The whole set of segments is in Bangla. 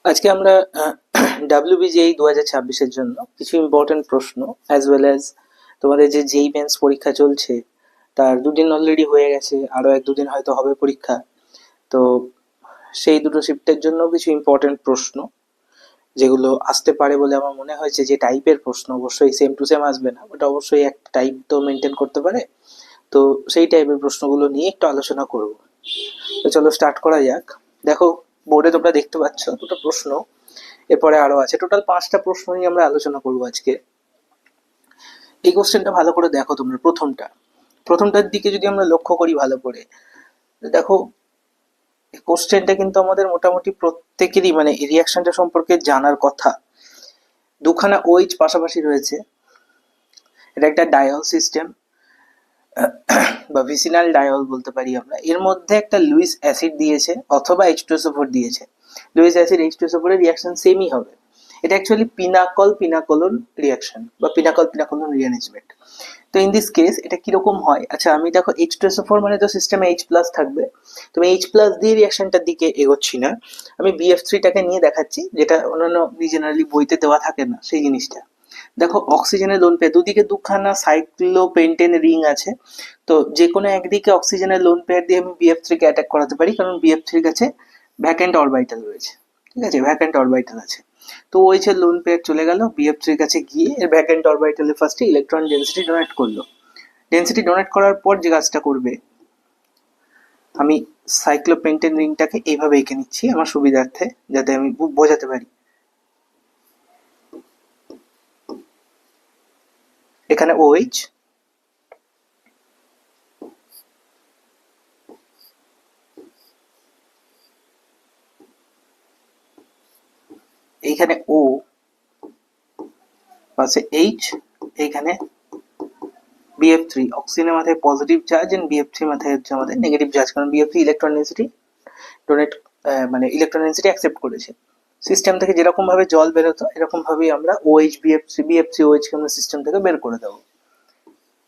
আজকে আমরা WBJEE 2026-এর জন্য কিছু ইম্পর্টেন্ট প্রশ্ন অ্যাজ ওয়েল অ্যাজ তোমাদের যে যেই মেন্স পরীক্ষা চলছে তার দুদিন অলরেডি হয়ে গেছে, আরও এক দুদিন হয়তো হবে পরীক্ষা। তো সেই দুটো শিফটের জন্য কিছু ইম্পর্টেন্ট প্রশ্ন যেগুলো আসতে পারে বলে আমার মনে হয়েছে, যে টাইপের প্রশ্ন অবশ্যই সেম টু সেম আসবে না, ওটা অবশ্যই এক টাইপ তো মেনটেন করতে পারে। তো সেই টাইপের প্রশ্নগুলো নিয়ে একটু আলোচনা করব। তো চলো স্টার্ট করা যাক। দেখো, বোর্ডে তোমরা দেখতে পাচ্ছ দুটো প্রশ্ন, এরপরে আরো আছে, টোটাল 5টা প্রশ্ন নিয়ে আমরা আলোচনা করবো আজকে। এই কোশ্চেনটা ভালো করে দেখো তোমরা। প্রথমটার দিকে যদি আমরা লক্ষ্য করি ভালো করে, দেখো কোশ্চেনটা কিন্তু আমাদের মোটামুটি প্রত্যেকেরই মানে রিয়াকশনটা সম্পর্কে জানার কথা। দুখানা ওইচ পাশাপাশি রয়েছে, এটা একটা ডায়ল সিস্টেম বা ভিসিনাল ডায়ল বলতে পারি আমরা। এর মধ্যে একটা লুইস অ্যাসিড দিয়েছে অথবা H2SO4 দিয়েছে। লুইস অ্যাসিড H2SO4 এর রিয়াকশন সেমই হবে। এটা অ্যাকচুয়ালি পিনাকল রিয়াকশন বা পিনাকল রিঅ্যারেঞ্জমেন্ট। তো ইন দিস কেস এটা কিরকম হয়, আচ্ছা আমি দেখো H2SO4 মানে তো সিস্টেমে H প্লাস থাকবে, তো আমি H প্লাস দিয়ে রিয়াকশনটার দিকে এগোচ্ছি না, আমি BF3টাকে নিয়ে দেখাচ্ছি, যেটা অন্যান্য জেনারেলি বইতে দেওয়া থাকে না সেই জিনিসটা। দেখো অক্সিজেনের লোন পেয়ার, দুদিকে দুখানা সাইক্লোপেন্টেন রিং আছে, তো যে কোনো একদিকে অক্সিজেনের লোন পেয়ার দিয়ে আমি BF3 কে অ্যাটাক করাতে পারি, কারণ BF3 এর কাছে ভ্যাকেন্ট অরবিটাল রয়েছে। ঠিক আছে, ভ্যাকেন্ট অরবিটাল আছে। তো ওই যে লোন পেয়ার চলে গেল BF3 এর কাছে, গিয়ে এর ভ্যাকেন্ট অরবিটালে ফার্স্টে ইলেকট্রন ডেন্সিটি ডোনেট করলো। ডেন্সিটি ডোনেট করার পর যে কাজটা করবে, আমি সাইক্লোপেন্টেন রিংটাকে এইভাবে এঁকে নিচ্ছি আমার সুবিধার্থে, যাতে আমি বোঝাতে পারি। এখানে OH, এইখানে O, পাশে H, এইখানে BF3, অক্সিজেনের মাথায় পজিটিভ চার্জ এন্ড BF3 মাথায় হচ্ছে আমাদের নেগেটিভ চার্জ, কারণ BF3 ইলেকট্রন ডেন্সিটি ডোনেট মানে ইলেকট্রন ডেন্সিটি অ্যাকসেপ্ট করেছে। সিস্টেম থেকে যেরকম ভাবে জল বেরোতো এরকম ভাবেই আমরা OH BF3 OH কে আমরা সিস্টেম থেকে বের করে দেবো।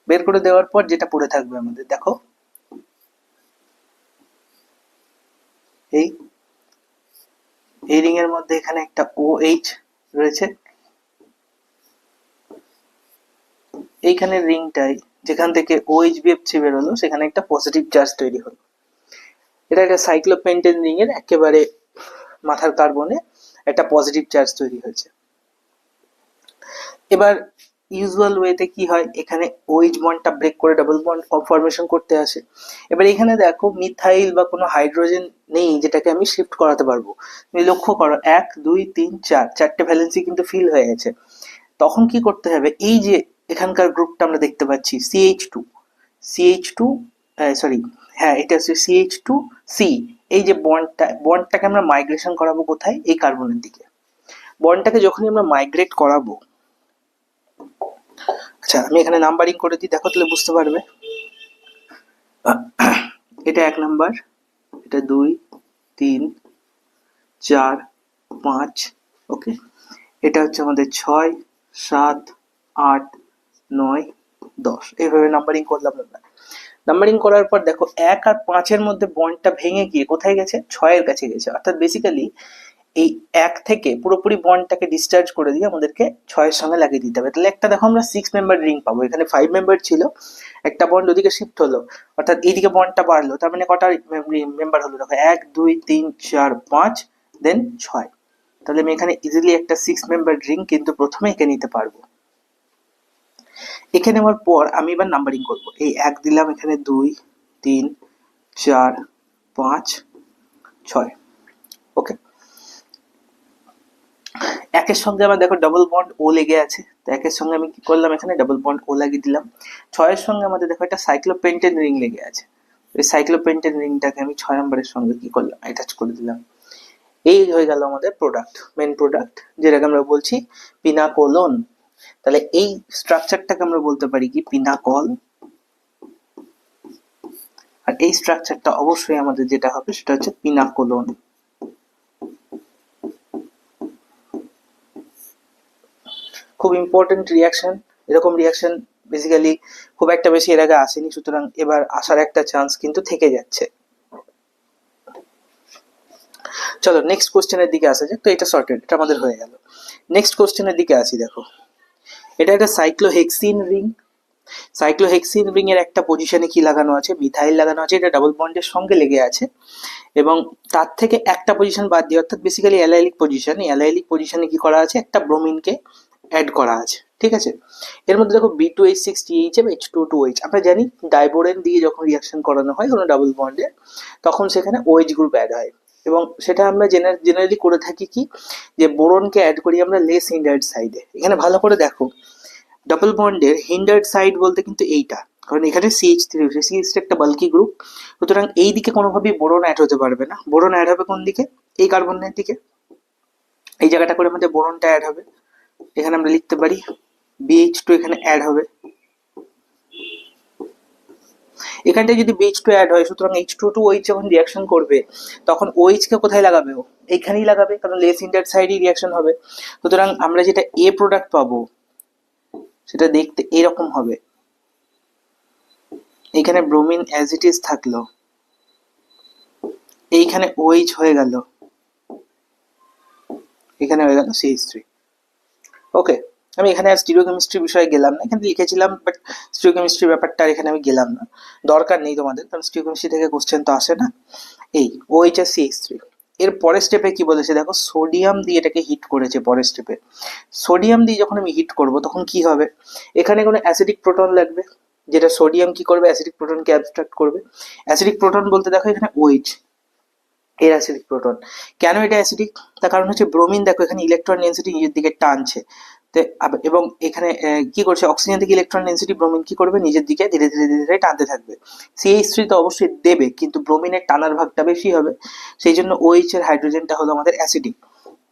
বের করে দেওয়ার পর যেটা পড়ে থাকবে আমাদের, দেখো এই এই রিং এর মধ্যে এখানে একটা OH রয়েছে, এইখানে রিংটাই যেখান থেকে OH BF3 বেরোলো সেখানে একটা পজিটিভ চার্জ তৈরি হলো। এটা একটা সাইক্লোপেন্টেন রিং এর একেবারে মাথার কার্বনে একটা পজিটিভ চার্জ তৈরি হয়েছে। এবার ইউজুয়াল ওয়েতে কি হয়, এখানে OH বন্ডটা ব্রেক করে ডাবল বন্ড ফরমেশন করতে আসে। এবার এখানে দেখো মিথাইল বা কোনো হাইড্রোজেন নেই যেটাকে আমি শিফট করাতে পারবো। তুমি লক্ষ্য করো 1 2 3 4 চারটে ভ্যালেন্সি কিন্তু ফিল হয়ে গেছে। তখন কি করতে হবে, এই যে এখানকার গ্রুপটা আমরা দেখতে পাচ্ছি CH2 সরি, হ্যাঁ এটা হচ্ছে CH2C, এই যে বন্ডটাকে আমরা মাইগ্রেশন করাবো কোথায়, এই কার্বনের দিকে। বন্ডটাকে যখনই আমরা মাইগ্রেট করাবো, আচ্ছা আমি এখানে নাম্বারিং করে দিই, দেখো তাহলে বুঝতে পারবে। এটা 1 নাম্বার, এটা 2 3 4 5, ওকে। এটা হচ্ছে আমাদের 6 7 8 9 10, এইভাবে নাম্বারিং করলাম আমরা। নাম্বারিং করার পর দেখো 1 আর 5 এর মধ্যে বন্ডটা ভেঙে গিয়ে কোথায় গেছে, 6 এর কাছে গেছে। অর্থাৎ বেসিক্যালি এই 1 থেকে পুরোপুরি বন্ডটাকে ডিসচার্জ করে দিয়ে আমাদেরকে 6 এর সঙ্গে লাগিয়ে দিতে হবে। তাহলে একটা দেখো আমরা 6 মেম্বার রিং পাবো। এখানে 5 মেম্বার ছিল, একটা বন্ড ওদিকে শিফট হলো, অর্থাৎ এইদিকে বন্ডটা বাড়লো, তার মানে কটা মেম্বার হলো দেখো, 1 2 3 4 5 দেন 6। তাহলে আমি এখানে ইজিলি একটা 6 মেম্বার রিং কিন্তু প্রথমে এঁকে নিতে পারবো। এখানে নেওয়ার পর আমি এবার নাম্বারিং করব। এই 1 দিলাম, এখানে 2 3 4 5 6, ওকে। একের সঙ্গে আমার দেখো ডাবল বন্ড ও লেগে আছে, তো একের সঙ্গে আমি কি করলাম, এখানে ডাবল বন্ড ও লাগিয়ে দিলাম। 6 এর সঙ্গে আমাদের দেখো একটা সাইক্লোপেন্টেন রিং লেগে আছে, এই সাইক্লোপেন্টেন রিংটাকে আমি 6 নম্বরের সঙ্গে কি করলাম, অ্যাটাচ করে দিলাম। এই হয়ে গেল আমাদের প্রোডাক্ট, মেন প্রোডাক্ট, যেটাকে আমরা বলছি পিনাকোলন। তাহলে এই স্ট্রাকচারটাকে আমরা বলতে পারি কি, পিনাকল। আর এই স্ট্রাকচারটা অবশ্যই আমাদের যেটা হবে সেটা হচ্ছে পিনাকোলন। খুব ইম্পর্টেন্ট রিয়াকশন, এরকম রিয়াকশন বেসিক্যালি খুব একটা বেশি এর আগে আসেনি, সুতরাং এবার আসার একটা চান্স কিন্তু থেকে যাচ্ছে। চলো নেক্সট কোশ্চেনের দিকে আসা যাক। তো এটা সর্টেড, এটা আমাদের হয়ে গেল। নেক্সট কোশ্চেনের দিকে আসি। দেখো এটা একটা সাইক্লোহেক্সিন রিং। সাইক্লোহেক্সিন রিং এর একটা পজিশনে কি লাগানো আছে, মিথাইল লাগানো আছে, এটা ডাবল বন্ডের সঙ্গে লেগে আছে, এবং তার থেকে একটা পজিশন বাদ দিয়ে, অর্থাৎ বেসিক্যালি অ্যালাইলিক পজিশন, এই অ্যালাইলিক পজিশনে কি করা আছে, একটা ব্রোমিনকে অ্যাড করা আছে, ঠিক আছে। এর মধ্যে দেখো B2H6THF H2O2H, আমরা জানি ডাইবোরেন দিয়ে যখন রিয়াকশন করানো হয় কোনো ডাবল বন্ডে, তখন সেখানে OH গ্রুপ অ্যাড হয়, এবং সেটা আমরা জেনারেলি করে থাকি কি, যে বোরনকে অ্যাড করি আমরা লেস হিন্ডার্ড সাইডে। এখানে ভালো করে দেখো, ডাবল বন্ডের হিন্ডার্ড সাইড বলতে কিন্তু এইটা, কারণ এখানে CH3 রয়েছে, CH3 একটা বাল্কি গ্রুপ, সুতরাং এই দিকে কোনোভাবেই বোরন অ্যাড হতে পারবে না। বোরন অ্যাড হবে কোন দিকে, এই কার্বনের দিকে, এই জায়গাটা করে আমাদের বোরনটা অ্যাড হবে। এখানে আমরা লিখতে পারি BH2 এখানে অ্যাড হবে, এখানটায় যদি BH2 অ্যাড হয়, সুতরাং H2O2OH যখন রিয়াকশন করবে তখন OH কে কোথায় লাগাবে, ও এইখানেই লাগাবে, কারণ লেস হিন্ডার্ড সাইডেই রিয়াকশন হবে। সুতরাং আমরা যেটা A প্রোডাক্ট পাবো সেটা দেখতে এরকম হবে। এইখানে ব্রোমিন অ্যাজ ইট ইজ থাকলো, এইখানে OH হয়ে গেল, এখানে হয়ে গেল CH3। ওকে, আমি এখানে আর স্টিরিওকেমিস্ট্রি বিষয়ে গেলাম না, এখানে লিখেছিলাম, বাট স্টিরিওকেমিস্ট্রি ব্যাপারটা আর এখানে আমি গেলাম না, দরকার নেই তোমাদের, কারণ স্টিরিওকেমিস্ট্রি থেকে কোশ্চেন তো আসে না। এই OH আর CH3, এর পরের স্টেপে কি বলেছে দেখো, সোডিয়াম দিয়ে এটাকে হিট করেছে। পরের স্টেপে সোডিয়াম দিয়ে যখন আমি হিট করব তখন কি হবে, এখানে কোনো অ্যাসিডিক প্রোটন লাগবে, যেটা সোডিয়াম কি করবে, অ্যাসিডিক প্রোটনকে অ্যাবস্ট্রাক্ট করবে। অ্যাসিডিক প্রোটন বলতে দেখো এখানে OH, এর অ্যাসিডিক প্রোটন। কেন এটা অ্যাসিডিক, তার কারণ হচ্ছে ব্রোমিন দেখো এখানে ইলেকট্রন ডেন্সিটি নিজের দিকে টানছে, এবং এখানে কি করছে, অক্সিজেন থেকে ইলেকট্রন ডেন্সিটি ব্রোমিন কি করবে, নিজের দিকে ধীরে ধীরে ধীরে ধীরে টানতে থাকবে। CH3 তো অবশ্যই দেবে, কিন্তু ব্রোমিনের টানার ভাগটা বেশি হবে, সেই জন্য OH এর হাইড্রোজেনটা হলো আমাদের অ্যাসিডিক।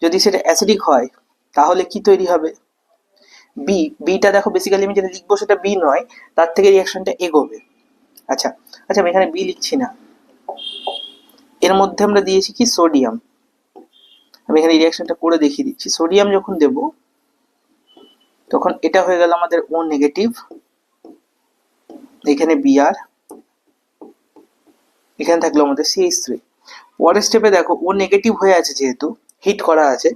যদি সেটা অ্যাসিডিক হয় তাহলে কি তৈরি হবে, বিটা দেখো বেসিক্যালি আমি যেটা লিখবো সেটা বি নয়, তার থেকে রিয়াকশনটা এগোবে। আচ্ছা আচ্ছা, আমি এখানে বি লিখছি না, এর মধ্যে আমরা দিয়েছি কি সোডিয়াম, আমি এখানে রিয়াকশনটা করে দেখিয়ে দিচ্ছি। সোডিয়াম যখন দেব তখন এটা হয়ে গেল আমাদের O নেগেটিভ, এখানে Br, এখানে থাকলো আমাদের CH3। পরের স্টেপে দেখো O নেগেটিভ হয়ে আছে, যেহেতু হিট করা আছে,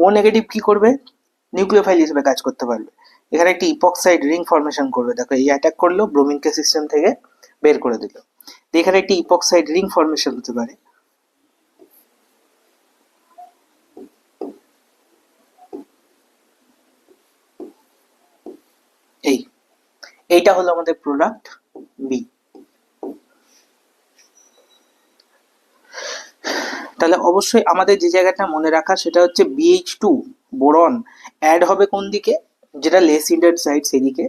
O নেগেটিভ কি করবে, নিউক্লিওফাইল হিসেবে কাজ করতে পারবে, এখানে একটি ইপক্সাইড রিং ফর্মেশন করবে। দেখো এই অ্যাটাক করলো, ব্রোমিনকে সিস্টেম থেকে বের করে দিল, এখানে একটি ইপক্সাইড রিং ফর্মেশন হতে পারে। এইটা হলো আমাদের প্রোডাক্ট বি। তাহলে অবশ্যই আমাদের যে জায়গাটা মনে রাখা সেটা হচ্ছে BH2 বোরন অ্যাড হবে কোন দিকে, যেটা লেস হিন্ডার্ড সাইড সেদিকে,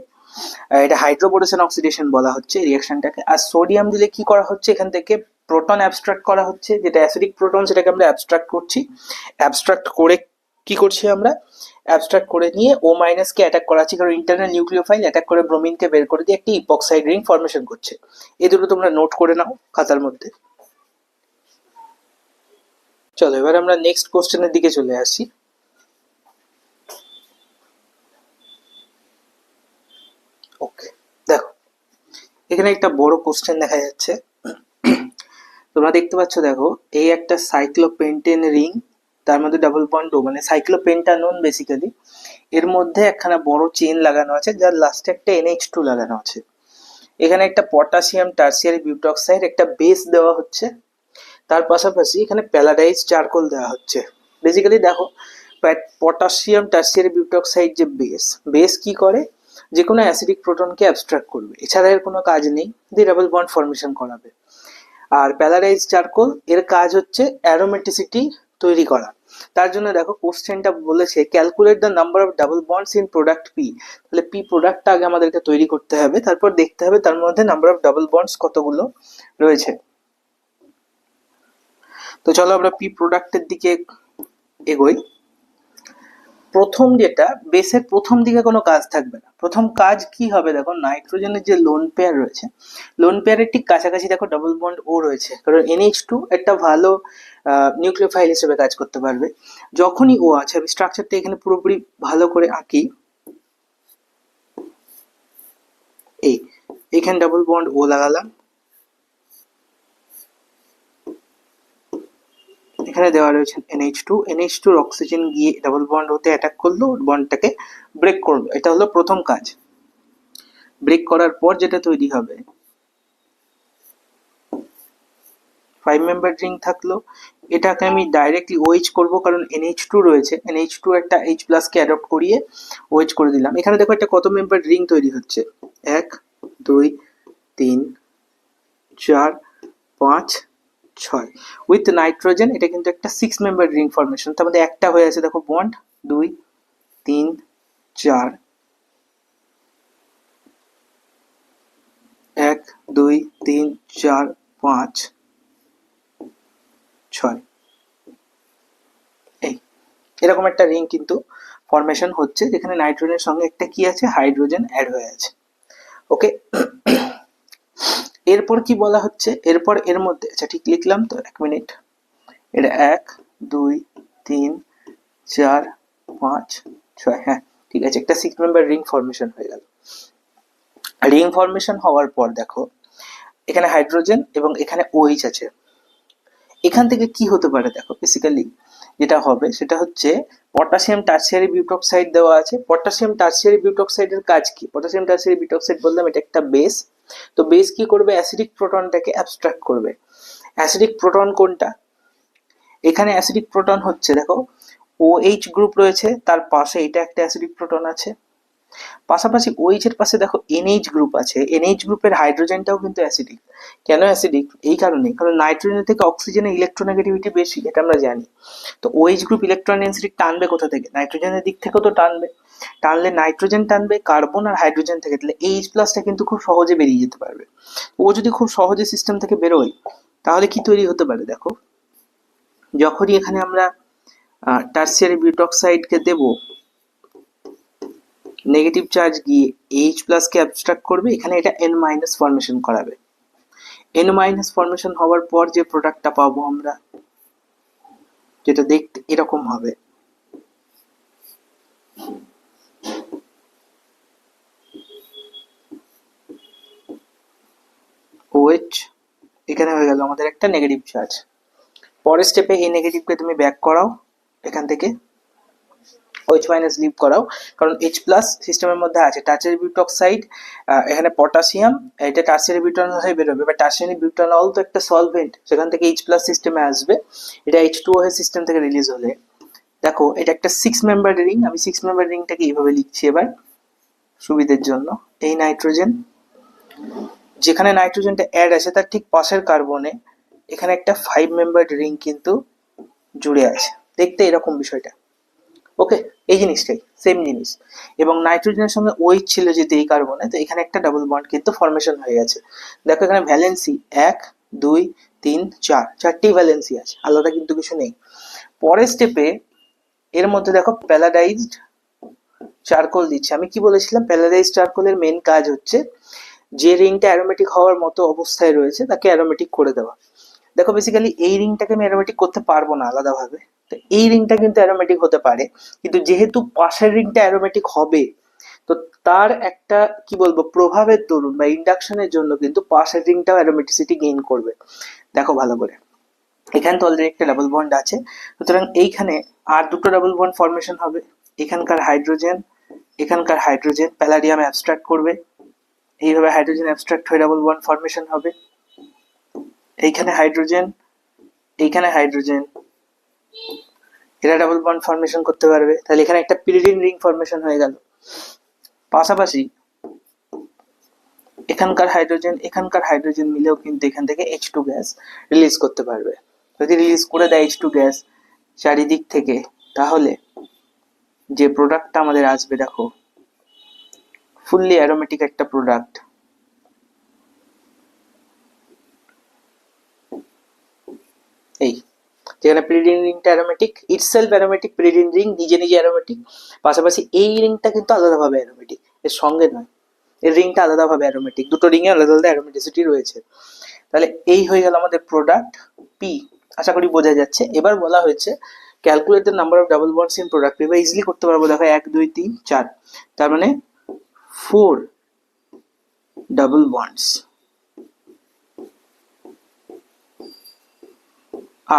এটা হাইড্রোবোরেশন অক্সিডেশন বলা হচ্ছে রিয়াকশনটাকে। আর সোডিয়াম দিলে কি করা হচ্ছে, এখান থেকে প্রোটন অ্যাবস্ট্রাক্ট করা হচ্ছে, যেটা অ্যাসিডিক প্রোটন সেটাকে আমরা অ্যাবস্ট্রাক্ট করছি, অ্যাবস্ট্রাক্ট করে কি করছি আমরা, অ্যাবস্ট্রাক্ট করে নিয়ে O মাইনাসকে অ্যাটাক করাচ্ছি, কারণ ইন্টারনাল নিউক্লিওফাইল অ্যাটাক করে ব্রোমিনকে বের করে দিয়ে একটি ইপক্সাইড রিং ফর্মেশন করছে। এই দুটো তোমরা নোট করে নাও খাতার মধ্যে। চলো এবার আমরা নেক্সট কোশ্চেনের দিকে চলে আসি। ওকে, দেখো এখানে একটা বড় কোশ্চেন দেখা যাচ্ছে, তোমরা দেখতে পাচ্ছ, দেখো এই একটা সাইক্লোপেন্টেন রিং, তার মধ্যে ডাবল বন্ড, মানে সাইক্লোপেন্টানোন বেসিক্যালি, এর মধ্যে একখানা বড় চেন লাগানো আছে, যার লাস্টে একটা NH2 লাগানো আছে। এখানে একটা পটাশিয়াম টার্সিয়ারি বিউটক্সাইড একটা বেস দেওয়া হচ্ছে, তার পাশাপাশি এখানে প্যালাডাইজ চারকোল দেওয়া হচ্ছে। বেসিক্যালি দেখো পটাশিয়াম টার্সিয়ারি বিউটক্সাইড যে বেস কি করে, যে কোনো অ্যাসিডিক প্রোটনকে অ্যাবস্ট্রাক্ট করবে, এছাড়া এর কোনো কাজ নেই, দিয়ে ডাবল বন্ড ফর্মেশন করাবে। আর প্যালাডাইজ চারকোল এর কাজ হচ্ছে অ্যারোমেটিসিটি তৈরি করা। তার জন্য দেখো কোশ্চেনটা বলেছে calculate the number of double bonds in product P, তাহলে পি প্রোডাক্টটা আগে আমাদেরকে তৈরি করতে হবে, তারপর দেখতে হবে তার মধ্যে নাম্বার অফ ডাবল বন্ডস কতগুলো রয়েছে। তো চলো আমরা পি প্রোডাক্টের দিকে এগোই। প্রথম যেটা, বেসের প্রথম দিকে কোনো কাজ থাকবে না, প্রথম কাজ কি হবে দেখো, নাইট্রোজেনের যে লোন পেয়ার রয়েছে, লোন পেয়ারের ঠিক কাছাকাছি দেখো ডাবল বন্ড ও রয়েছে, কারণ NH2 একটা ভালো নিউক্লিওফাইল হিসেবে কাজ করতে পারবে। যখনই ও আছে, আমি স্ট্রাকচারটা এখানে পুরোপুরি ভালো করে আঁকি, এইখানে ডাবল বন্ড ও লাগালাম, এখানে দেওয়া রয়েছে NH2, NH2 অক্সিজেন গিয়ে ডাবল বন্ড হতে অ্যাটাক করলো, বন্ডটাকে ব্রেক করলো। এটা হলো প্রথম কাজ। ব্রেক করার পর যেটা তৈরি হবে, 5 মেম্বার রিং থাকলো, এটাকে আমি ডাইরেক্টলি OH করব, কারণ NH2 রয়েছে, NH2 একটা H+ কে অ্যাডপ্ট করিয়ে OH করে দিলাম। এখানে দেখো একটা কত মেম্বার রিং তৈরি হচ্ছে, 1 2 3 4 5 6 উইথ নাইট্রোজেন। এটা কিন্তু একটা 6 মেম্বার রিং ফরমেশন। তার মধ্যে একটা হয়ে আছে দেখো বন্ড, 2 3 4 1 2 3 4 5 6 এই এরকম একটা রিং কিন্তু ফরমেশন হচ্ছে, যেখানে নাইট্রোজেনের সঙ্গে একটা কি আছে, হাইড্রোজেন অ্যাড হয়ে আছে। ওকে, এরপর কি বলা হচ্ছে, এরপর এর মধ্যে, আচ্ছা ঠিক লিখলাম তো, 1 মিনিট, এটা 1 2 3 4 5 6, হ্যাঁ ঠিক আছে, একটা 6 মেম্বার রিং ফরমেশন হয়ে গেল। রিং ফরমেশন হওয়ার পর দেখো এখানে হাইড্রোজেন এবং এখানে OH আছে। এখান থেকে কি হতে পারে দেখো, বেসিক্যালি যেটা হবে সেটা হচ্ছে পটাশিয়াম টারসিয়ারি বিউটক্সাইড দেওয়া আছে। পটাশিয়াম টারসিয়ারি বিউটক্সাইডের কাজ কি? পটাশিয়াম টারসিয়ারি বিউটক্সাইড বললাম এটা একটা বেস। তো বেস কি করবে, অ্যাসিডিক প্রোটনটাকে অ্যাবস্ট্রাক্ট করবে। অ্যাসিডিক প্রোটন কোনটা? এখানে অ্যাসিডিক প্রোটন হচ্ছে দেখো OH গ্রুপ রয়েছে, তার পাশে এটা একটা অ্যাসিডিক প্রোটন আছে, পাশাপাশি OH এর পাশে দেখো NH গ্রুপ আছে। NH গ্রুপের হাইড্রোজেনটাও কিন্তু অ্যাসিডিক। কেন অ্যাসিডিক? এই কারণে, কারণ নাইট্রোজেন থেকে অক্সিজেনের ইলেকট্রোনেগেটিভিটি বেশি, এটা আমরা জানি। তো OH গ্রুপ ইলেকট্রন ডেনসিটি টানবে কোথা থেকে? নাইট্রোজেনের দিক থেকেও তো টানবে। টানলে নাইট্রোজেন টানবে কার্বন আর হাইড্রোজেন থেকে, তাহলে H+টা কিন্তু খুব সহজে বেরিয়ে যেতে পারবে। ও যদি খুব সহজে সিস্টেম থেকে বেরোয়, তাহলে কি তৈরি হতে পারে দেখো, যখনই এখানে আমরা টারসিয়ারি বিউটক্সাইডকে দেব, নেগেটিভ চার্জ গিয়ে H+ কে অ্যাবস্ট্রাক্ট করবে, এখানে এটা N- ফরমেশন করাবে। N- ফরমেশন হওয়ার পর যে প্রোডাক্টটা পাবো আমরা, যেটা দেখতে এরকম হবে, OH এখানে হয়ে গেল আমাদের একটা নেগেটিভ চার্জ। পরের স্টেপে এই নেগেটিভকে তুমি ব্যাক করাও, এখান থেকে OH- লিভ করাও, কারণ H+ সিস্টেমের মধ্যে আছে টারসিয়ারি বিউটক্সাইড, এখানে পটাশিয়াম, এটা টারসিয়ারি বিউটানল হয়ে বেরোবে, বা টারসিয়ারি বিউটানল তো একটা সলভেন্ট, সেখান থেকে H+ সিস্টেমে আসবে, এটা H2O হয়ে সিস্টেম থেকে রিলিজ হলে, দেখো এটা একটা 6 মেম্বার রিং। আমি 6 মেম্বার রিংটাকে এইভাবে লিখছি এবার সুবিধের জন্য। এই নাইট্রোজেন, যেখানে নাইট্রোজেনটা অ্যাড আছে তার ঠিক পাশের কার্বনে এখানে একটা 5 মেম্বার রিং কিন্তু জুড়ে আছে, দেখতে এরকম বিষয়টা। ওকে, এই জিনিসটাই সেম জিনিস, এবং নাইট্রোজেনের সঙ্গে OH ছিল যেহেতু এই কার্বনে, তো এখানে একটা ডাবল বন্ড কিন্তু ফরমেশন হয়ে গেছে। দেখো এখানে ভ্যালেন্সি 1 2 3 4, চারটেই ভ্যালেন্সি আছে, আলাদা কিন্তু কিছু নেই। পরের স্টেপে এর মধ্যে দেখো প্যালাডাইজড চারকোল দিচ্ছে। আমি কি বলেছিলাম, প্যালাডাইজড চারকোলের মেন কাজ হচ্ছে যে রিংটা অ্যারোমেটিক হওয়ার মতো অবস্থায় রয়েছে তাকে অ্যারোমেটিক করে দেওয়া। দেখো বেসিক্যালি এই রিংটাকে আমি অ্যারোমেটিক করতে পারবো না আলাদাভাবে, তো এই রিংটা কিন্তু অ্যারোমেটিক হতে পারে, কিন্তু যেহেতু পাশের রিংটা অ্যারোমেটিক হবে, তো তার একটা কি বলবো প্রভাবের দরুন বা ইন্ডাকশনের জন্য কিন্তু পাশের রিংটাও অ্যারোমেটিসিটি গেইন করবে। দেখো ভালো করে, এখানে তো অলরেডি একটা ডাবল বন্ড আছে, সুতরাং এইখানে আর দুটো ডাবল বন্ড ফরমেশন হবে। এখানকার হাইড্রোজেন প্যালাডিয়াম অ্যাবস্ট্রাক্ট করবে, এইভাবে হাইড্রোজেন অ্যাবস্ট্রাক্ট হয়ে ডাবল বন্ড ফরমেশন হবে। এইখানে হাইড্রোজেন এরা ডাবল বন্ড ফরমেশন করতে পারবে, তাহলে এখানে একটা পিরিডিন রিং ফরমেশন হয়ে গেল। পাশাপাশি এখানকার হাইড্রোজেন মিলেও কিন্তু এখান থেকে H2 গ্যাস রিলিজ করতে পারবে। যদি রিলিজ করে দেয় H2 গ্যাস চারিদিক থেকে, তাহলে যে প্রোডাক্টটা আমাদের আসবে দেখো ফুললি অ্যারোমেটিক একটা প্রোডাক্ট। এই যেখানে পিরিডিন রিংটা aromatic, itself aromatic, pyridine ring নিজে নিজে অ্যারোমেটিক, পাশাপাশি এই রিংটা কিন্তু আলাদাভাবে অ্যারোমেটিক, এর সঙ্গে নয়, এর রিংটা আলাদাভাবে অ্যারোমেটিক, দুটো রিংয়ে আলাদা আলাদা অ্যারোমেটিসিটি রয়েছে। তাহলে এই হয়ে গেল আমাদের প্রোডাক্ট পি। আশা করি বোঝা যাচ্ছে। এবার বলা হয়েছে calculate the number of double bonds in product. এবার ইজিলি করতে পারবো, দেখো 1 2 3 4, তার মানে 4 double bonds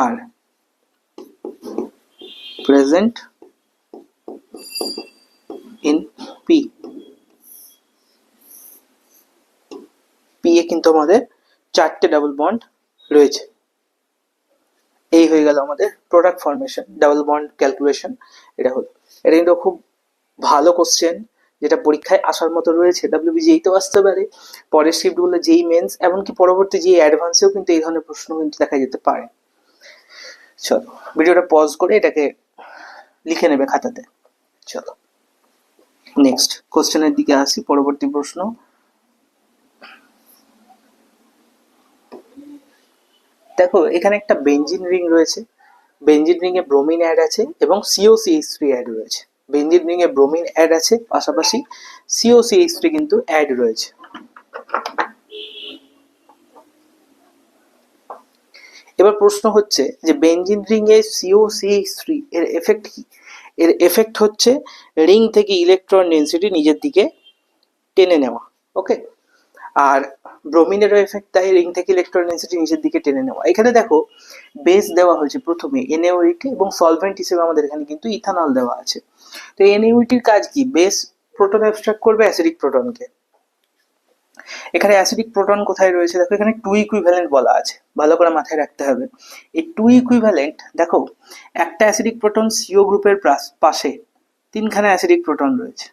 are present in P. P এ কিন্তু আমাদের 4টে ডাবল বন্ড রয়েছে। এই হয়ে গেল আমাদের product formation, double bond calculation. এটা হলো, এটা কিন্তু খুব ভালো কোশ্চেন, যেটা পরীক্ষায় আসার মতো রয়েছে। ডাব্লিউবিজিএইতেও আসতে পারে, পরের শিফটগুলো যেই মেন্স, এমনকি পরবর্তী যে অ্যাডভান্সেও কিন্তু এই ধরনের প্রশ্ন কিন্তু দেখা যেতে পারে। চলো ভিডিওটা পজ করে এটাকে লিখে নেবে খাতাতে। চলো নেক্সট কোশ্চেনের দিকে আসি। পরবর্তী প্রশ্ন, দেখো এখানে একটা বেঞ্জিন রিং রয়েছে, বেঞ্জিন রিং এ ব্রোমিন অ্যাড আছে এবং COCH3 অ্যাড রয়েছে। বেঞ্জিন রিং এ ব্রোমিন অ্যাড আছে, পাশাপাশি COCH3 কিন্তু অ্যাড রয়েছে। এবার প্রশ্ন হচ্ছে যে বেঞ্জিন রিং এ COCH3 এর এফেক্ট কি? এর এফেক্ট হচ্ছে রিং থেকে ইলেকট্রন ডেনসিটি নিজের দিকে টেনে নেওয়া, ওকে। আর ব্রোমিনেরও এফেক্ট তাই, রিং থেকে ইলেকট্রন ডেনসিটি নিচের দিকে টেনে নেওয়া। এখানে দেখো বেস দেওয়া হয়েছে প্রথমে NaOH এবং সলভেন্ট হিসেবে আমাদের এখানে কিন্তু ইথানল দেওয়া আছে। তো NaOH এর কাজ কি? বেস প্রোটন অ্যাবস্ট্রাক্ট করবে অ্যাসিডিক প্রোটনকে। এখানে অ্যাসিডিক প্রোটন কোথায় রয়েছে? দেখো এখানে 2 ইকুইভ্যালেন্ট বলা আছে, ভালো করে মাথায় রাখতে হবে। এই 2 ইকুইভ্যালেন্ট, দেখো একটা অ্যাসিডিক প্রোটন CO গ্রুপের পাশে 3খানা অ্যাসিডিক প্রোটন রয়েছে।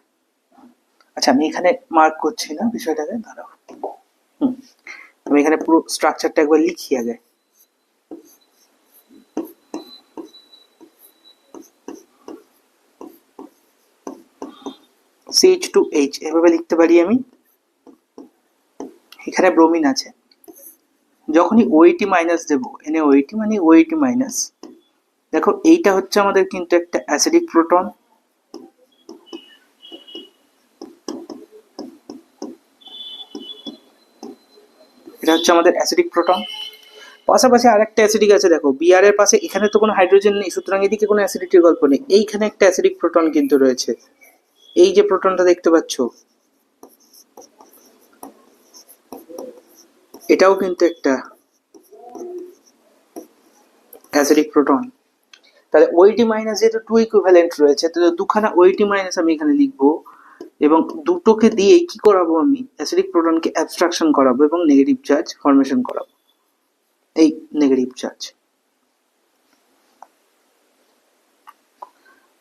আচ্ছা আমি এখানে মার্ক করছি না বিষয়টাকে, দাঁড়াও। আমি এখানে পুরো স্ট্রাকচারটা একবার লিখি আগে। CH2H এভাবে লিখতে পারি আমি। এখানে ব্রোমিন আছে, যখনই OET মাইনাস দেব, NaOH মানে OET মাইনাস, দেখো এইটা হচ্ছে আমাদের কিন্তু একটা অ্যাসিডিক প্রোটন, এটা হচ্ছে আমাদের অ্যাসিডিক প্রোটন। পাশাপাশি আরেকটা অ্যাসিডিক আছে, দেখো Br এর পাশে, এখানে তো কোনো হাইড্রোজেন নেই, সুতরাং এদিকে কোনো অ্যাসিডিটির গল্প নেই। এইখানে একটা অ্যাসিডিক প্রোটন কিন্তু রয়েছে, এই যে প্রোটনটা দেখতে পাচ্ছ, এটাও কিন্তু একটা অ্যাসিডিক প্রোটন। তাহলে OET মাইনাস যেহেতু 2 ইকুইভ্যালেন্ট রয়েছে, তাহলে দুখানা OET মাইনাস আমি এখানে লিখবো এবং দুটোকে দিয়ে কি করাবো, আমি অ্যাসিডিক প্রোটনকে অ্যাবস্ট্রাকশন করাবো এবং নেগেটিভ চার্জ ফর্মেশন করাবো, এই নেগেটিভ চার্জ।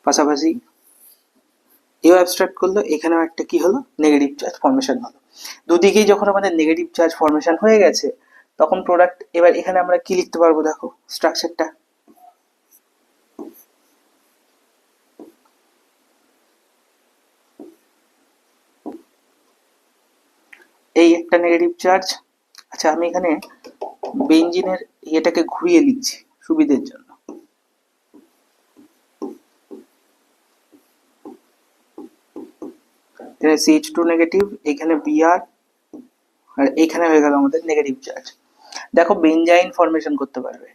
পাশাপাশি এও অ্যাবস্ট্রাক্ট করলো, এখানেও একটা কি হলো, নেগেটিভ চার্জ ফর্মেশন হলো। দুদিকেই যখন আমাদের নেগেটিভ চার্জ ফর্মেশন হয়ে গেছে, তখন প্রোডাক্ট, এবার এখানে আমরা কি লিখতে পারবো, দেখো স্ট্রাকচারটা, এই একটা নেগেটিভ চার্জ। আচ্ছা আমি এখানে বেঞ্জিনের ইয়েটাকে ঘুরিয়ে লিখছি সুবিধের জন্য। এখানে CH2 নেগেটিভ, এখানে Br, আর এখানে হয়ে গেল আমাদের নেগেটিভ চার্জ। দেখো বেঞ্জাইন ফর্মেশন করতে পারবে,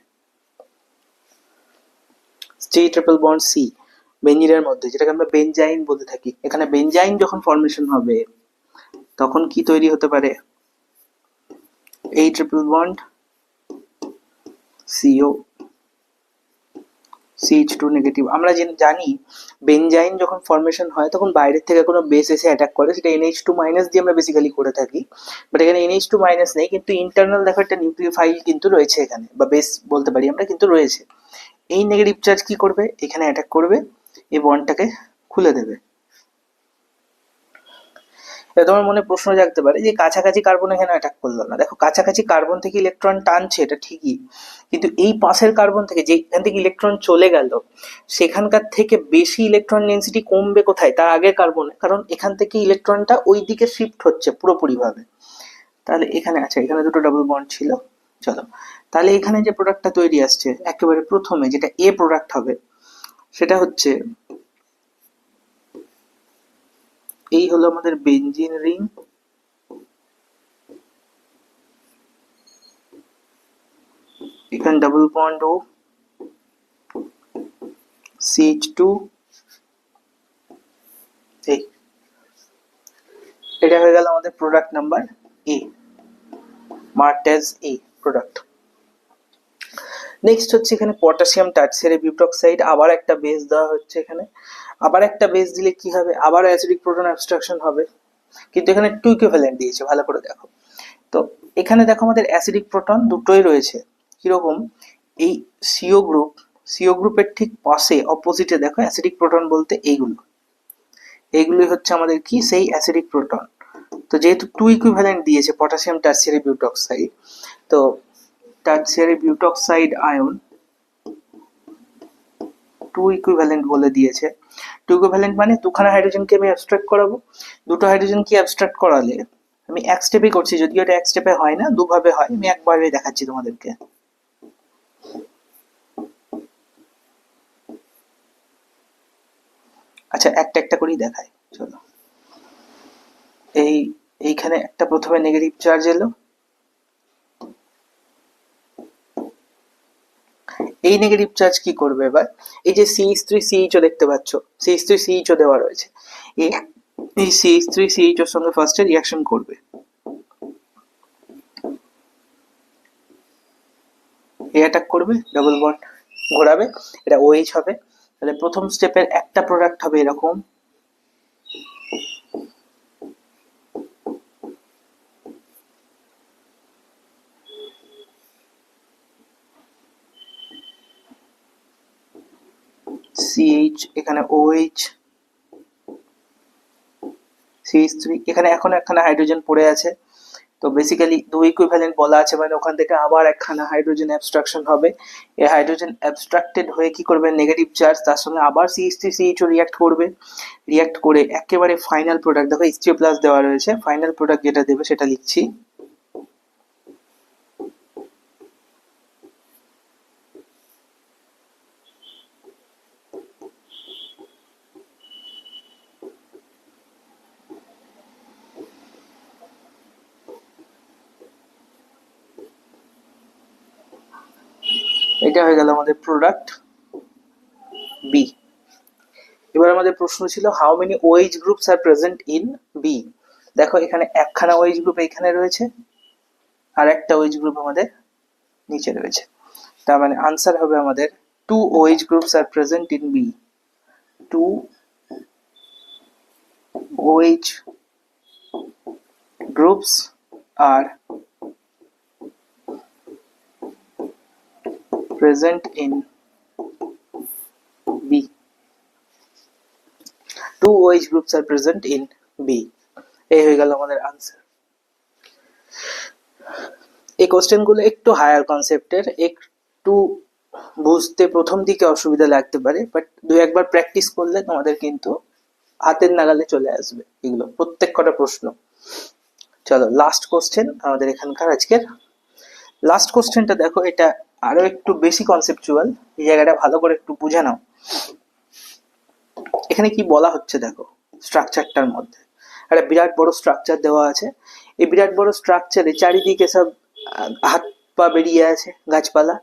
C≡C, বেঞ্জিনের মধ্যে, যেটাকে আমরা বেঞ্জাইন বলে থাকি। এখানে বেঞ্জাইন যখন ফর্মেশন হবে তখন কি তৈরি হতে পারে, এই triple bond CO CH2 negative. আমরা জানি বেঞ্জাইন যখন ফর্মেশন হয় তখন বাইরের থেকে কোনো বেস এসে অ্যাটাক করে, সেটা NH2 মাইনাস দিয়ে আমরা বেসিক্যালি করে থাকি। বাট এখানে NH2 মাইনাস নেই, কিন্তু ইন্টারনাল দেখো একটা নিউক্লিওফাইল কিন্তু রয়েছে এখানে, বা বেস বলতে পারি আমরা, কিন্তু রয়েছে। এই নেগেটিভ চার্জ কি করবে, এখানে অ্যাটাক করবে, এই বন্ডটাকে খুলে দেবে। এবার তোমার মনে প্রশ্ন জাগতে পারে যে কাছাকাছি কার্বন এখানে অ্যাটাক করলো না। দেখো কাছাকাছি কার্বন থেকে ইলেকট্রন টানছে, এটা ঠিকই, কিন্তু এই পাশের কার্বন থেকে, যেখান থেকে ইলেকট্রন চলে গেল, সেখানকার থেকে বেশি ইলেকট্রন ডেন্সিটি কমবে কোথায়, তার আগের কার্বনে, কারণ এখান থেকে ইলেকট্রনটা ওই দিকে শিফট হচ্ছে পুরোপুরি ভাবে। তাহলে এখানে আছে, এখানে দুটো ডাবল বন্ড ছিল। চলো তাহলে এখানে যে প্রোডাক্টটা তৈরি আসছে একেবারে প্রথমে, যেটা এ প্রোডাক্ট হবে, সেটা হচ্ছে এই হলো আমাদের বেঞ্জিন রিং, এখানে ডাবল বন্ড ও CH2, এই এটা হয়ে গেল আমাদের product number A, marked as a product. Next হচ্ছে এখানে পটাশিয়াম টার্সিয়ারি বিউটক্সাইড, আবার একটা বেস দেওয়া হচ্ছে এখানে। আবার একটা বেস দিলে কি হবে, আবার অ্যাসিডিক প্রোটন অ্যাবস্ট্রাকশন হবে, কিন্তু এখানে টু ইকুইভ্যালেন্ট দিয়েছে, ভালো করে দেখো। তো এখানে দেখো আমাদের অ্যাসিডিক প্রোটন দুটোই রয়েছে, কিরকম, এই সিও গ্রুপের ঠিক পাশে অপোজিটে দেখো অ্যাসিডিক প্রোটন বলতে এইগুলোই হচ্ছে আমাদের কি, সেই অ্যাসিডিক প্রোটন। তো যেহেতু টু ইকুইভ্যালেন্ট দিয়েছে পটাশিয়াম টার্সিয়ারি বিউটক্সাইড, তো টার্সিয়ারি বিউটক্সাইড আয়ন টু ইকুইভ্যালেন্ট বলে দিয়েছে। টু ইকুইভ্যালেন্ট মানে দুখানা হাইড্রোজেনকে আমি অ্যাবস্ট্রাক্ট করাবো, দুটো হাইড্রোজেনকে অ্যাবস্ট্রাক্ট করালে আমি এক স্টেপে করছি, যদিও এটা এক স্টেপে হয় না, দুভাবে হয়, আমি একবারে দেখাচ্ছি তোমাদেরকে। আচ্ছা একটা একটা করেই দেখাই, চলো। এইখানে একটা প্রথমে নেগেটিভ চার্জ এলো, এই নেগেটিভ চার্জ কি করবে এবার, এই যে CH3CHO দেখতে পাচ্ছ, CH3CHO দেওয়া রয়েছে, এই CH3CHO সঙ্গে ফার্স্টে রিঅ্যাকশন করবে, এই অ্যাটাক করবে, ডাবল বন্ড ঘোরাবে, এটা OH হবে। তাহলে প্রথম স্টেপের একটা প্রোডাক্ট হবে এরকম, CH, এখানে OH, CH3, এখানে এখন একখানা হাইড্রোজেন পড়ে আছে, তো বেসিক্যালি দুই ইকুইভ্যালেন্ট বলা আছে মানে ওখান থেকে আবার একখানা হাইড্রোজেন অ্যাবস্ট্রাকশন হবে। এই হাইড্রোজেন অ্যাবস্ট্রাক্টেড হয়ে কি করবে, নেগেটিভ চার্জ, তার সঙ্গে আবার CH3CHO রিঅ্যাক্ট করবে, রিঅ্যাক্ট করে একেবারে ফাইনাল প্রোডাক্ট দেখো H3+ দেওয়া রয়েছে, ফাইনাল প্রোডাক্ট যেটা দেবে সেটা লিখছি, এটা হয়ে গেল আমাদের প্রোডাক্ট বি। এবার আমাদের প্রশ্ন ছিল how many OH groups are present in B. দেখো এখানে একখানা OH গ্রুপ এখানে রয়েছে, আর একটা OH গ্রুপ আমাদের নিচে রয়েছে, তার মানে আনসার হবে আমাদের 2 OH groups are present in B. 2 OH groups are present in B. 2 OH groups are present in B. এই হয়ে গেল আমাদের আনসার। এই কোশ্চেনগুলো একটু হায়ার কনসেপ্টের, একটু বুঝতে প্রথম দিকে অসুবিধা লাগতে পারে, বাট দুই একবার প্র্যাকটিস করলে তোমাদের কিন্তু হাতের নাগালে চলে আসবে এগুলো প্রত্যেক কটা প্রশ্ন। চলো লাস্ট কোশ্চেন আমাদের এখানকার আজকের। লাস্ট কোশ্চেনটা দেখো, এটা আরো একটু বেশি কনসেপচুয়াল, এই জায়গাটা ভালো করে একটু বুঝে নাও। এখানে কি বলা হচ্ছে দেখো, স্ট্রাকচারটার মধ্যে একটা বিরাট বড় স্ট্রাকচার দেওয়া আছে, এই বিরাট বড় স্ট্রাকচারে চারিদিকে সব হাত পা বেরিয়ে আছে গাছপালা।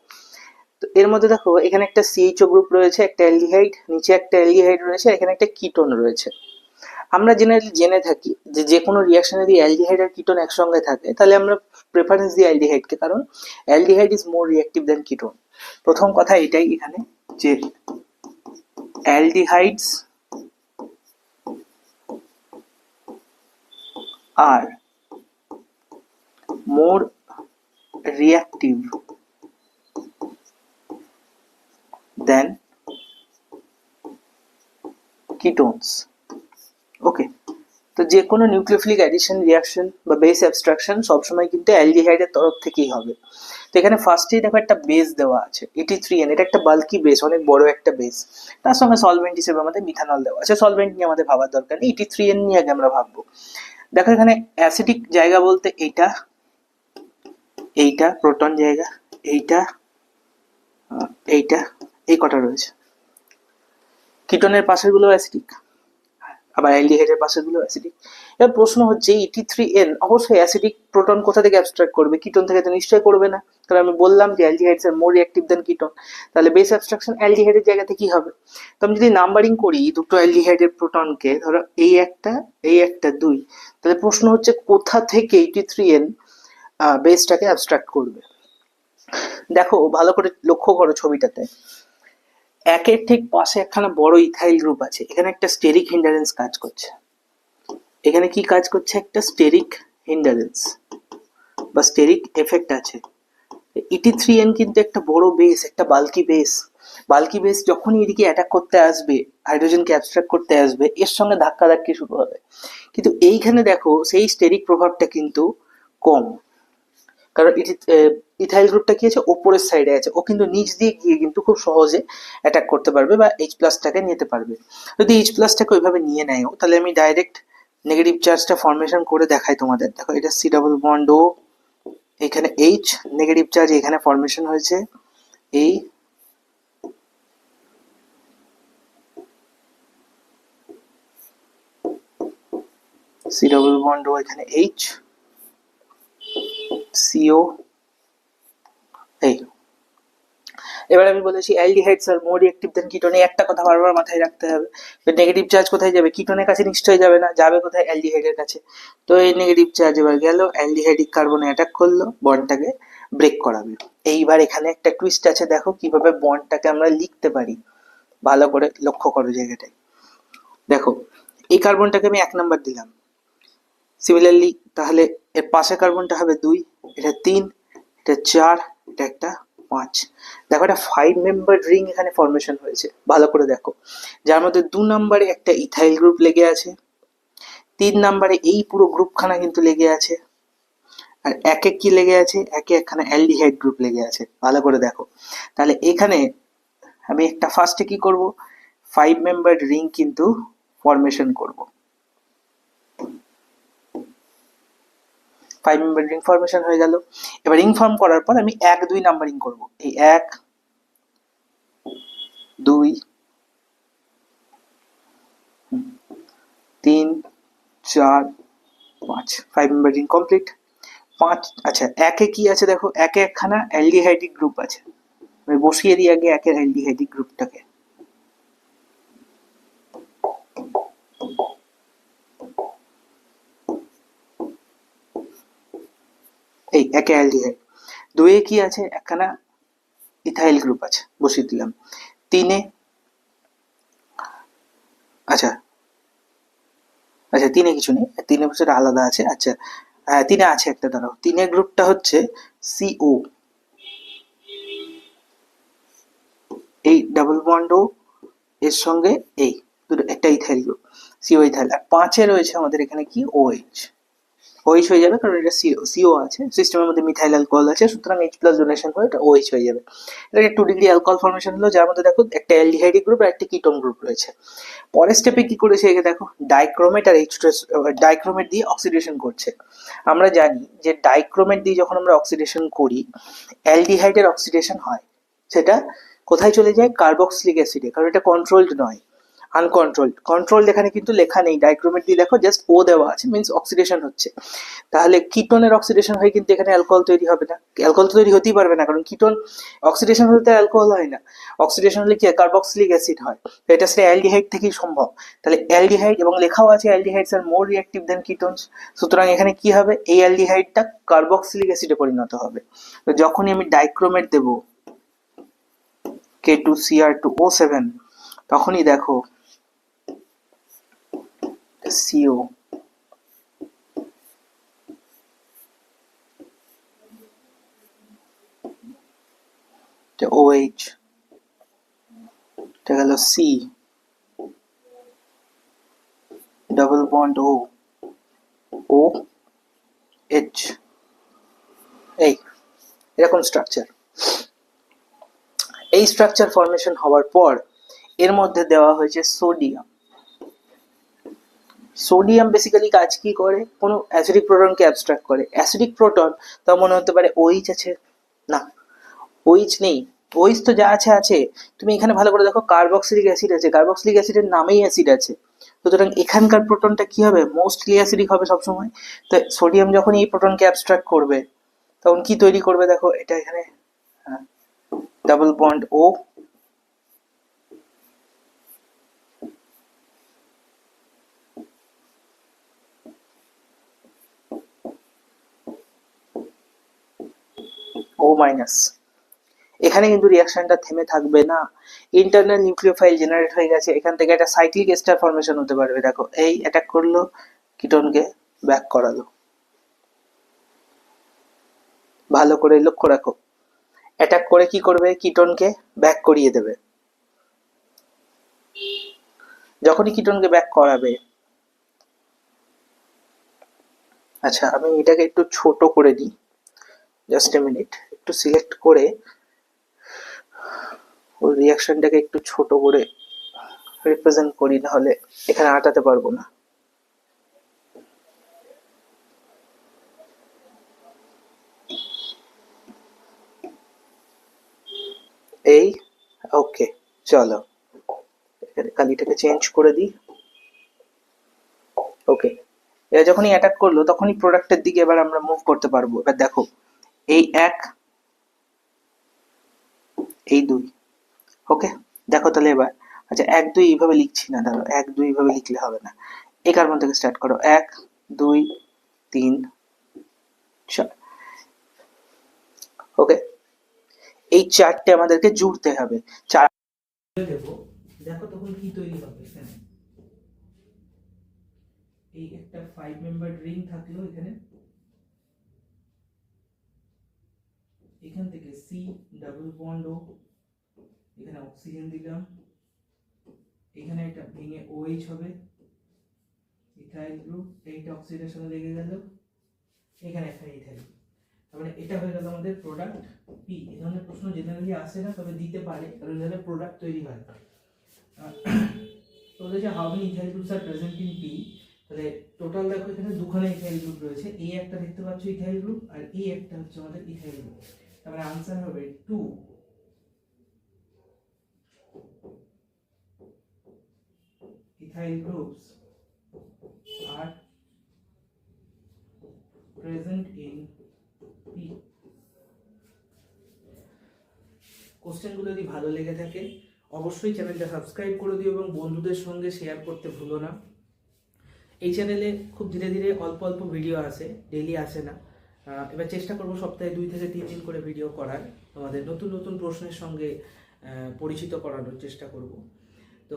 তো এর মধ্যে দেখো এখানে একটা CHO গ্রুপ রয়েছে, একটা অ্যালডিহাইড, নিচে একটা অ্যালডিহাইড রয়েছে, এখানে একটা কিটোন রয়েছে। আমরা জেনারেলি জেনে থাকি যে যে কোনো রিয়াকশনে যদি অ্যালডিহাইড আর কিটোন একসঙ্গে থাকে তাহলে আমরা প্রেফারেন্স দিই অ্যালডিহাইডকে, কারণ aldehyde is more reactive than ketone. প্রথম কথা এটাই এখানে, যে অ্যালডিহাইডস আর মোর রিঅ্যাক্টিভ দেন কিটোনস। ওকে, তো যে কোনো নিউক্লিওফিলিক অ্যাডিশন রিঅ্যাকশন বা বেস অ্যাবস্ট্রাকশন সবসময় কিন্তু অ্যালডিহাইডের তরফ থেকেই হবে। তো এখানে ফার্স্টেই দেখো একটা বেস দেওয়া আছে ET3N, এটা একটা বাল্কি বেস, অনেক বড় একটা বেস, তার সঙ্গে সলভেন্ট হিসেবে আমাদের মিথানল দেওয়া আছে। সলভেন্ট নিয়ে আমাদের ভাবার দরকার নেই, ET3N নিয়ে আগে আমরা ভাববো। দেখো এখানে অ্যাসিডিক জায়গা বলতে এইটা, এইটা প্রোটন জায়গা, এইটা, এইটা, এই কটা রয়েছে। কিটোনের পাশের গুলো অ্যাসিডিক, আবার অ্যালডিহাইডের পাশের গুলো অ্যাসিডিক। এবার প্রশ্ন হচ্ছে ET3N অবশ্যই অ্যাসিডিক প্রোটন কোথা থেকে অ্যাবস্ট্রাক্ট করবে, কিটোন থেকে তো নিশ্চয়ই করবে না, কারণ আমি বললাম যে অ্যালডিহাইডস আর মোর রিঅ্যাক্টিভ দেন কিটোন। তাহলে বেস অ্যাবস্ট্রাকশন অ্যালডিহাইডের জায়গাতে কি হবে, তো আমি যদি নাম্বারিং করি দুটো অ্যালডিহাইডের প্রোটনকে, ধরো এই একটা 2, তাহলে প্রশ্ন হচ্ছে কোথা থেকে ET3N বেসটাকে অ্যাবস্ট্রাক্ট করবে। দেখো ভালো করে লক্ষ্য করো ছবিটাতে, একের ঠিক পাশে একখানা বড় ইথাইল গ্রুপ আছে, এখানে একটা স্টেরিক হিন্ডারেন্স কাজ করছে। এখানে কি কাজ করছে? একটা স্টেরিক হিন্ডারেন্স বা স্টেরিক এফেক্ট আছে। ET3N কিন্তু একটা বড় বেস, একটা বাল্কি বেস। বাল্কি বেস যখনই এদিকে অ্যাটাক করতে আসবে, হাইড্রোজেনকে অ্যাবস্ট্রাক্ট করতে আসবে, এর সঙ্গে ধাক্কাধাক্কি শুরু হবে। কিন্তু এইখানে দেখো সেই স্টেরিক প্রভাবটা কিন্তু কম, কারণ ইথাইল গ্রুপটা কি আছে, ওপরের সাইডে আছে, ও কিন্তু নিচ দিয়ে গিয়ে কিন্তু খুব সহজে অ্যাটাক করতে পারবে বা এইচ প্লাসটাকে নিতে পারবে। যদি এইচ প্লাসটাকে ওইভাবে নিয়ে নেয়ও, তাহলে আমি ডাইরেক্ট নেগেটিভ চার্জটা ফর্মেশন করে দেখাই তোমাদের। দেখো এটা সি ডাবল বন্ড ও, এখানে এইচ, নেগেটিভ চার্জ এখানে ফর্মেশন হয়েছে, এই সি ডাবল বন্ড ও, এখানে এইচ, সিও, এই। এবার আমি বলেছি অ্যালডিহাইডস আর মোর রিঅ্যাক্টিভ দেন কিটোনে, একটা কথা বারবার মাথায় রাখতে হবে, নেগেটিভ চার্জ কোথায় যাবে? কিটোনের কাছে নিশ্চয়ই যাবে না, যাবে কোথায়? অ্যালডিহাইডের কাছে। তো এই নেগেটিভ চার্জ এবার গেল অ্যালডিহাইডিক কার্বনে অ্যাটাক করলো, বন্ডটাকে ব্রেক করাবে। এইবার এখানে একটা টুইস্ট আছে, দেখো কিভাবে বন্ডটাকে আমরা লিখতে পারি, ভালো করে লক্ষ্য করো জায়গাটায়। দেখো এই কার্বনটাকে আমি 1 নাম্বার দিলাম, সিমিলারলি তাহলে এর পাশে কার্বনটা হবে 2, এটা 3, এটা 4, এটা একটা 5। দেখো একটা 5 মেম্বার রিং এখানে ফর্মেশন হয়েছে, ভালো করে দেখো, যার মধ্যে 2 নাম্বারে একটা ইথাইল গ্রুপ লেগে আছে, 3 নাম্বারে এই পুরো গ্রুপখানা কিন্তু লেগে আছে, আর একে কি লেগে আছে? একে একখানা অ্যালডিহাইড গ্রুপ লেগে আছে, ভালো করে দেখো। তাহলে এখানে আমি একটা ফার্স্টে কি করব, 5 মেম্বার রিং কিন্তু ফর্মেশন করব। 5 মেম্বার রিং ফর্মেশন হয়ে গেল। এবার রিং ফর্ম করার পর আমি 1 2 নাম্বারিং করব, এই 1 2 3 4 5, 5 মেম্বার রিং কমপ্লিট। 5, আচ্ছা একে কি আছে দেখো, একে একখানা অ্যালডিহাইডিক গ্রুপ আছে, আমি বসিয়ে দিই আগে একের অ্যালডিহাইডিক গ্রুপটাকে। এই একে অ্যালডিহাইড। 2 এ কি আছে? একখানা ইথাইল গ্রুপ আছে, বসিয়ে দিলাম। 3 এ, আচ্ছা আচ্ছা 3 এ কিছু নেই, 3 এ সেটা আলাদা আছে। আচ্ছা হ্যাঁ 3 এ আছে একটা, দাঁড়াও। 3 এর গ্রুপটা হচ্ছে সিও, এই ডাবল বন্ড ও এর সঙ্গে এই দুটো, একটা ইথাইল গ্রুপ, সিও ইথাইল। আর 5 এ রয়েছে আমাদের এখানে কি, ওএইচ। ওএইচ হয়ে যাবে কারণ এটা সিও, সিও আছে, সিস্টেমের মধ্যে মিথাইল অ্যালকোহল আছে, সুতরাং এইচ প্লাস ডোনেশন হয়ে এটা ওএইচ হয়ে যাবে। এটা 2 ডিগ্রি অ্যালকোহল ফর্মেশন হলো, যার মধ্যে দেখো একটা অ্যালডিহাইডিক গ্রুপ আর একটা কিটোন গ্রুপ রয়েছে। পরের স্টেপে কি করেছে, একে দেখো ডাইক্রোমেট আর এইচ, ডাইক্রোমেট দিয়ে অক্সিডেশন করছে। আমরা জানি যে ডাইক্রোমেট দিয়ে যখন আমরা অক্সিডেশন করি, অ্যালডিহাইডের অক্সিডেশন হয়, সেটা কোথায় চলে যায়? কার্বক্সিলিক অ্যাসিডে, কারণ এটা কন্ট্রোলড নয়, আনকন্ট্রোলড। কন্ট্রোলড এখানে কিন্তু লেখা নেই, ডাইক্রোমেট দিয়ে দেখো জাস্ট ও দেওয়া আছে, মিন্স অক্সিডেশন হচ্ছে। তাহলে কিটোনের অক্সিডেশন হয়ে কিন্তু এখানে অ্যালকোহল তৈরি হবে না, অ্যালকোহল তো তৈরি হতেই পারবে না, কারণ কিটোন অক্সিডেশন হলে তো অ্যালকোহল হয় না, অক্সিডেশন হলে কি কার্বক্সিলিক অ্যাসিড হয়, তো এটা সেটা অ্যালডিহাইড থেকেই সম্ভব। তাহলে অ্যালডিহাইড, এবং লেখাও আছে অ্যালডিহাইডস আর মোর রিঅ্যাক্টিভ দেন কিটোনস, সুতরাং এখানে কি হবে, এই অ্যালডিহাইডটা কার্বক্সিলিক অ্যাসিডে পরিণত হবে। তো যখনই আমি ডাইক্রোমেট দেব K2Cr2O7, তখনই দেখো সিও, OH, এটা গেল সি, ডাবল বন্ড ও, ও এইচ, এই এরকম স্ট্রাকচার। এই স্ট্রাকচার ফর্মেশন হওয়ার পর এর মধ্যে দেওয়া হয়েছে সোডিয়াম। সোডিয়াম বেসিক্যালি কাজ কি করে, কোনো অ্যাসিডিক প্রোটনকে অ্যাবস্ট্রাক্ট করে। অ্যাসিডিক প্রোটন তা মনে হতে পারে ওইচ আছে, না ওইচ নেই, ওইচ তো যা আছে আছে। তুমি এখানে ভালো করে দেখো কার্বক্সিলিক অ্যাসিড আছে, কার্বক্সিলিক অ্যাসিডের নামেই অ্যাসিড আছে, সুতরাং এখানকার প্রোটনটা কি হবে, মোস্টলি অ্যাসিডিক হবে সবসময়। তো সোডিয়াম যখন এই প্রোটনকে অ্যাবস্ট্রাক্ট করবে, তখন কি তৈরি করবে, দেখো এটা এখানে ডাবল বন্ড ও, ও মাইনাস, এখানে কিন্তু রিয়াকশনটা থেমে থাকবে না, ইন্টারনাল নিউক্লিওফাইল জেনারেট হয়ে গেছে, এখান থেকে একটা সাইক্লিক এস্টার ফর্মেশন হতে পারবে। দেখো এই অ্যাটাক করলো, কিটোনকে ব্যাক করালো। ভালো করে লক্ষ্য রাখো, অ্যাটাক করে কি করবে, কিটোনকে ব্যাক করিয়ে দেবে। যখনই কিটোনকে ব্যাক করাবে, আচ্ছা আমি এটাকে একটু ছোট করে দিই, জাস্ট এ মিনিট, একটু সিলেক্ট করে ওই রিয়াকশনটাকে একটু ছোট করে রিপ্রেজেন্ট করি, নাহলে এখানে আটাতে পারবো না। এই ওকে, চলো এখানে কালিটাকে চেঞ্জ করে দিই। ওকে, এরা যখনই অ্যাটাক করলো তখনই প্রোডাক্টের দিকে এবার আমরা মুভ করতে পারবো। এবার দেখো এই এক, এই দুই, ওকে দেখো তাহলে এবার, আচ্ছা এক দুই এইভাবে লিখছি না, ধরো এক দুই এইভাবে লিখলে হবে না, এই কার্বন থেকে স্টার্ট করো, এক দুই তিন চার, ওকে এই চারটে আমাদেরকে জুড়তে হবে। চার দেবো, দেখো তখন কি তৈরি হবে। এখানে এই একটা 5 মেম্বার রিং থাকলো, এখানে এখান থেকে সি ডাবল বন্ড ও, এখানে অক্সিজেন দিলাম, এখানে একটা ভেঙে OH হবে, ইথাইল গ্রুপ, এইটা অক্সিজেনের সাথে লেগে গেল, এখানে একটা ইথাইল, তারপরে এটা হয়ে গেল আমাদের প্রোডাক্ট পি। এই ধরনের প্রশ্ন জেনারেলি আসে না, তবে দিতে পারে, কারণ এখানে প্রোডাক্ট তৈরি হয়। তো বলছে how many ethyl groups are present in P, তাহলে টোটাল দেখো এখানে দুখানা ইথাইল গ্রুপ রয়েছে, এই একটা দেখতে পাচ্ছ ইথাইল গ্রুপ, আর এই একটা হচ্ছে আমাদের ইথাইল গ্রুপ, তারপরে आंसर হবে 2 ethyl groups are present in P. কোশ্চেনগুলো যদি ভালো লেগে থাকে অবশ্যই চ্যানেলটা সাবস্ক্রাইব করে দিও এবং বন্ধুদের সঙ্গে শেয়ার করতে ভুলো না। এই চ্যানেলে খুব ধীরে ধীরে অল্প অল্প ভিডিও আসে, ডেইলি আসে না। এবার চেষ্টা করব সপ্তাহে 2 থেকে 3 দিন করে ভিডিও করার, তোমাদের নতুন নতুন প্রশ্নের সঙ্গে পরিচিত করানোর চেষ্টা করব। তো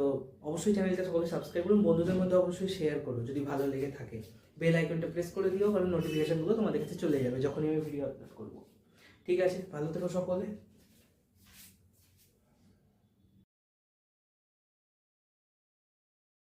অবশ্যই চ্যানেলটা সকলে সাবস্ক্রাইব করুন, বন্ধুদের মধ্যে অবশ্যই শেয়ার করো যদি ভালো লেগে থাকে। বেল আইকনটা প্রেস করে দিও, কারণ নোটিফিকেশনগুলো তোমাদের কাছে চলে যাবে যখনই আমি ভিডিও আপলোড করব। ঠিক আছে, ভালো থেকো সকলে।